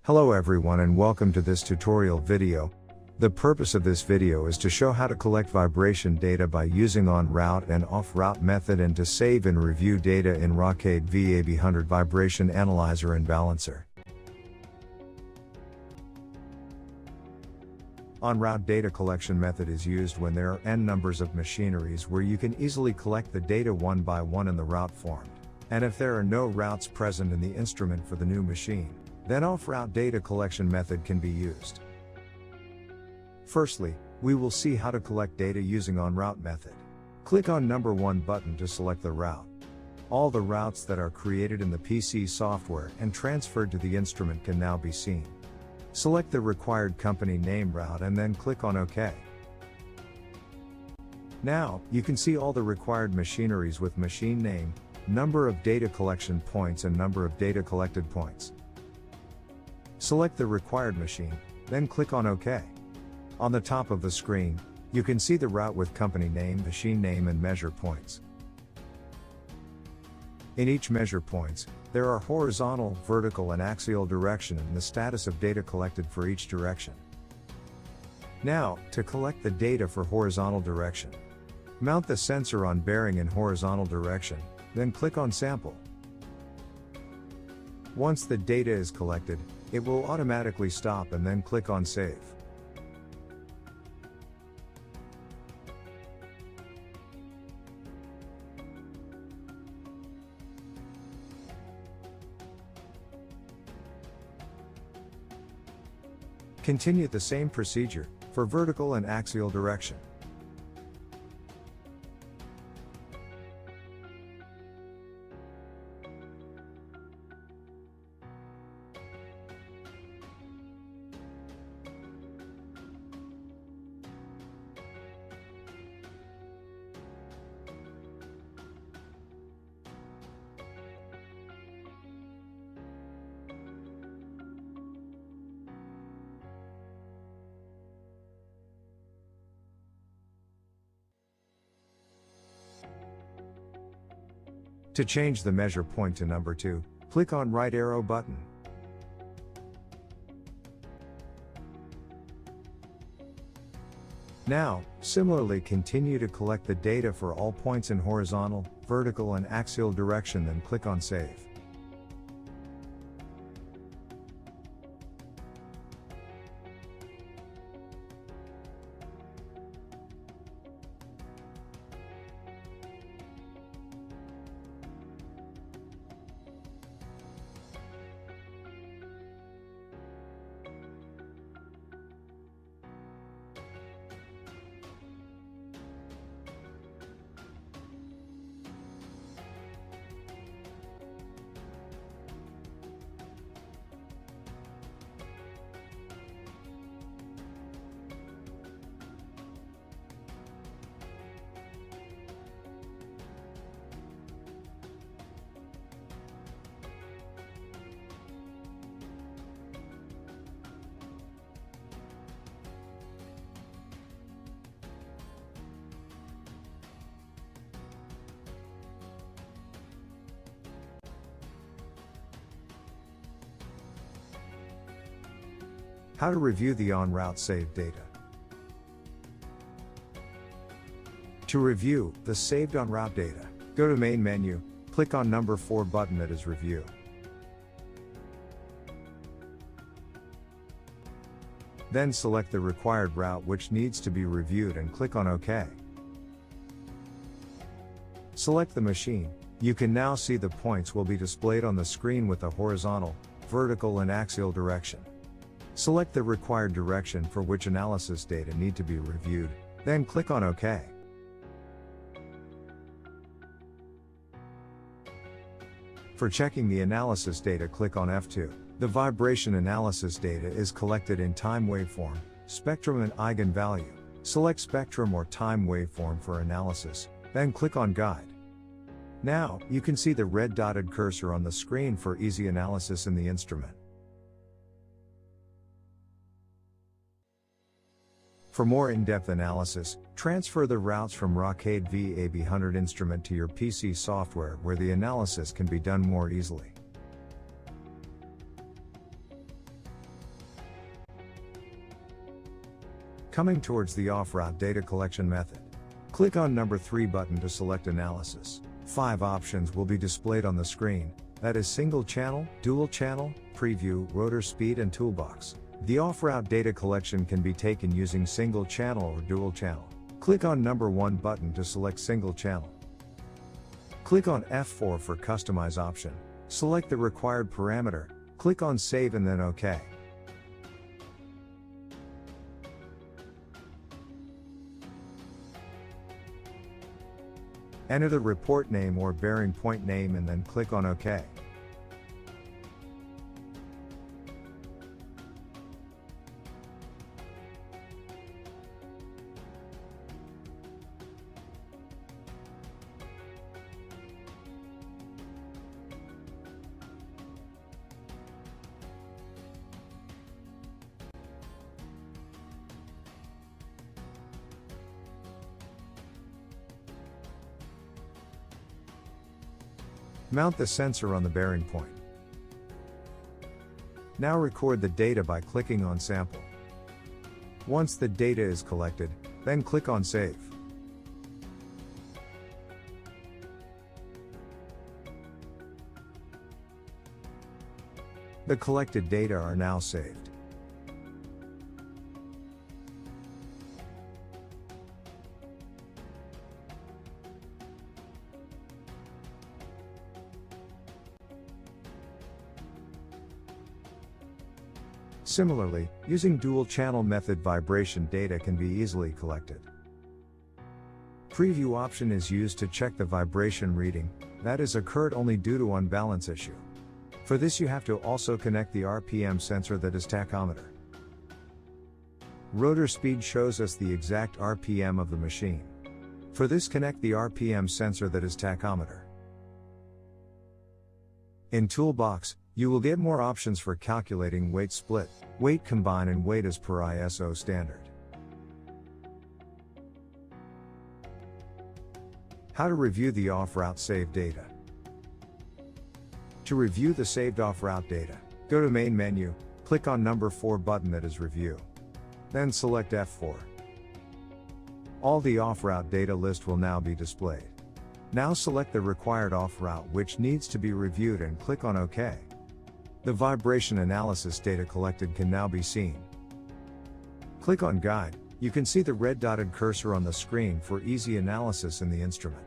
Hello everyone and welcome to this tutorial video. The purpose of this video is to show how to collect vibration data by using on-route and off-route method and to save and review data in Rokade VAB100 Vibration Analyzer and Balancer. On-route data collection method is used when there are n numbers of machineries where you can easily collect the data one by one in the route formed. And if there are no routes present in the instrument for the new machine, then off-route data collection method can be used. Firstly, we will see how to collect data using on-route method. Click on number 1 button to select the route. All the routes that are created in the PC software and transferred to the instrument can now be seen. Select the required company name route and then click on OK. Now, you can see all the required machineries with machine name, number of data collection points and number of data collected points. Select the required machine, then click on OK. On the top of the screen, you can see the route with company name, machine name and measure points. In each measure points, there are horizontal, vertical and axial direction and the status of data collected for each direction. Now, to collect the data for horizontal direction, mount the sensor on bearing in horizontal direction, then click on Sample. Once the data is collected, it will automatically stop and then click on Save. Continue the same procedure for vertical and axial direction. To change the measure point to number 2, click on right arrow button. Now, similarly continue to collect the data for all points in horizontal, vertical and axial direction, then click on Save. How to review the on-route saved data. To review the saved on-route data, go to Main menu, click on number 4 button that is Review. Then select the required route which needs to be reviewed and click on OK. Select the machine. You can now see the points will be displayed on the screen with the horizontal, vertical and axial direction. Select the required direction for which analysis data need to be reviewed, then click on OK. For checking the analysis data, click on F2. The vibration analysis data is collected in time waveform, spectrum and eigenvalue. Select spectrum or time waveform for analysis, then click on Guide. Now, you can see the red dotted cursor on the screen for easy analysis in the instrument. For more in-depth analysis, transfer the routes from Rokade VAB100 instrument to your PC software where the analysis can be done more easily. Coming towards the off-route data collection method. Click on number 3 button to select Analysis. 5 options will be displayed on the screen, that is single channel, dual channel, preview, rotor speed and toolbox. The off-route data collection can be taken using single channel or dual channel. Click on number 1 button to select single channel. Click on F4 for Customize option. Select the required parameter, click on Save and then OK. Enter the report name or bearing point name and then click on OK. Mount the sensor on the bearing point. Now record the data by clicking on Sample. Once the data is collected, then click on Save. The collected data are now saved. Similarly, using dual channel method, vibration data can be easily collected. Preview option is used to check the vibration reading that is occurred only due to unbalance issue. For this you have to also connect the RPM sensor, that is tachometer. Rotor speed shows us the exact RPM of the machine. For this connect the RPM sensor, that is tachometer. In Toolbox, you will get more options for calculating weight split, weight combine and weight as per ISO standard. How to review the off-route saved data. To review the saved off-route data, go to Main menu, click on number 4 button, that is Review. Then select F4. All the off-route data list will now be displayed. Now select the required off-route which needs to be reviewed and click on OK. The vibration analysis data collected can now be seen. Click on Guide, you can see the red dotted cursor on the screen for easy analysis in the instrument.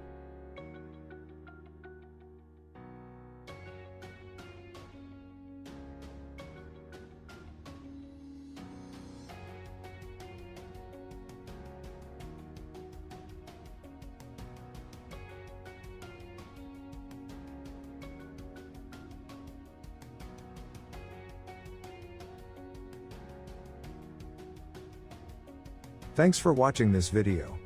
Thanks for watching this video.